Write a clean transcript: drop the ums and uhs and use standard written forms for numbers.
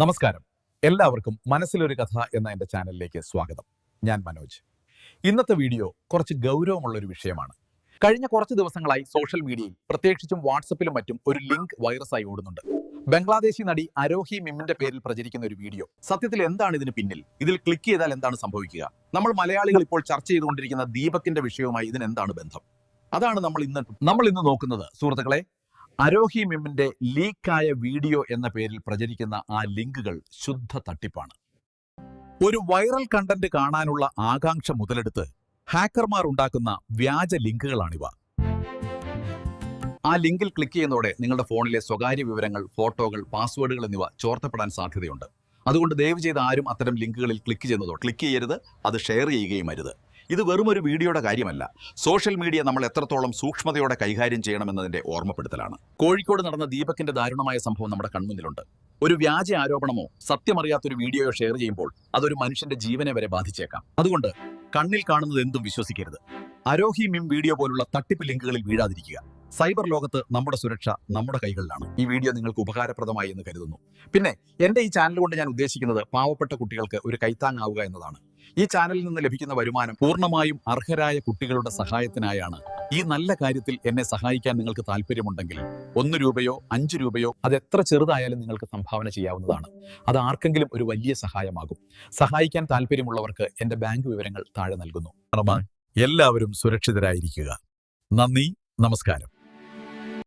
നമസ്കാരം. എല്ലാവർക്കും മനസ്സിലൊരു കഥ എന്ന എൻ്റെ ചാനലിലേക്ക് സ്വാഗതം. ഞാൻ മനോജ്. ഇന്നത്തെ വീഡിയോ കുറച്ച് ഗൗരവമുള്ള ഒരു വിഷയമാണ്. കഴിഞ്ഞ കുറച്ച് ദിവസങ്ങളായി സോഷ്യൽ മീഡിയയിൽ, പ്രത്യേകിച്ചും വാട്സപ്പിലും മറ്റും ഒരു ലിങ്ക് വൈറസായി ഓടുന്നുണ്ട്. ബംഗ്ലാദേശി നടി അരോഹി മിമ്മിന്റെ പേരിൽ പ്രചരിക്കുന്ന ഒരു വീഡിയോ. സത്യത്തിൽ എന്താണ് ഇതിന് പിന്നിൽ? ഇതിൽ ക്ലിക്ക് ചെയ്താൽ എന്താണ് സംഭവിക്കുക? നമ്മൾ മലയാളികൾ ഇപ്പോൾ ചർച്ച ചെയ്തുകൊണ്ടിരിക്കുന്ന ദീപകിന്റെ വിഷയവുമായി ഇതിന് എന്താണ് ബന്ധം? അതാണ് നമ്മൾ ഇന്ന് നോക്കുന്നത്. സുഹൃത്തുക്കളെ, അരോഹി മിമ്മിന്റെ ലീക്കായ വീഡിയോ എന്ന പേരിൽ പ്രചരിക്കുന്ന ആ ലിങ്കുകൾ ശുദ്ധ തട്ടിപ്പാണ്. ഒരു വൈറൽ കണ്ടന്റ് കാണാനുള്ള ആകാംക്ഷ മുതലെടുത്ത് ഹാക്കർമാർ ഉണ്ടാക്കുന്ന വ്യാജ ലിങ്കുകളാണിവ. ആ ലിങ്കിൽ ക്ലിക്ക് ചെയ്യുന്നതോടെ നിങ്ങളുടെ ഫോണിലെ സ്വകാര്യ വിവരങ്ങൾ, ഫോട്ടോകൾ, പാസ്വേഡുകൾ എന്നിവ ചോർത്തപ്പെടാൻ സാധ്യതയുണ്ട്. അതുകൊണ്ട് ദയവ് ചെയ്ത് ആരും അത്തരം ലിങ്കുകളിൽ ക്ലിക്ക് ചെയ്യരുത്, അത് ഷെയർ ചെയ്യുകയും അരുത്. ഇത് വെറും ഒരു വീഡിയോയുടെ കാര്യമല്ല. സോഷ്യൽ മീഡിയ നമ്മൾ എത്രത്തോളം സൂക്ഷ്മതയോടെ കൈകാര്യം ചെയ്യണമെന്നതിന്റെ ഓർമ്മപ്പെടുത്തലാണ്. കോഴിക്കോട് നടന്ന ദീപകിന്റെ ദാരുണമായ സംഭവം നമ്മുടെ കൺമുന്നിലുണ്ട്. ഒരു വ്യാജ ആരോപണമോ സത്യമറിയാത്തൊരു വീഡിയോയോ ഷെയർ ചെയ്യുമ്പോൾ അതൊരു മനുഷ്യന്റെ ജീവനെ വരെ ബാധിച്ചേക്കാം. അതുകൊണ്ട് കണ്ണിൽ കാണുന്നത് എന്തും വിശ്വസിക്കരുത്. അരോഹി മിം വീഡിയോ പോലുള്ള തട്ടിപ്പ് ലിങ്കുകളിൽ വീഴാതിരിക്കുക. സൈബർ ലോകത്ത് നമ്മുടെ സുരക്ഷ നമ്മുടെ കൈകളിലാണ്. ഈ വീഡിയോ നിങ്ങൾക്ക് ഉപകാരപ്രദമായി എന്ന് കരുതുന്നു. പിന്നെ എൻ്റെ ഈ ചാനൽ കൊണ്ട് ഞാൻ ഉദ്ദേശിക്കുന്നത് പാവപ്പെട്ട കുട്ടികൾക്ക് ഒരു കൈത്താങ്ങാവുക എന്നതാണ്. ഈ ചാനലിൽ നിന്ന് ലഭിക്കുന്ന വരുമാനം പൂർണ്ണമായും അർഹരായ കുട്ടികളുടെ സഹായത്തിനായാണ്. ഈ നല്ല കാര്യത്തിൽ എന്നെ സഹായിക്കാൻ നിങ്ങൾക്ക് താല്പര്യമുണ്ടെങ്കിൽ 1 രൂപയോ 5 രൂപയോ അത് എത്ര ചെറുതായാലും നിങ്ങൾക്ക് സംഭാവന ചെയ്യാവുന്നതാണ്. അത് ആർക്കെങ്കിലും ഒരു വലിയ സഹായമാകും. സഹായിക്കാൻ താല്പര്യമുള്ളവർക്ക് എൻ്റെ ബാങ്ക് വിവരങ്ങൾ താഴെ നൽകുന്നു. എല്ലാവരും സുരക്ഷിതരായിരിക്കുക. നന്ദി, നമസ്കാരം.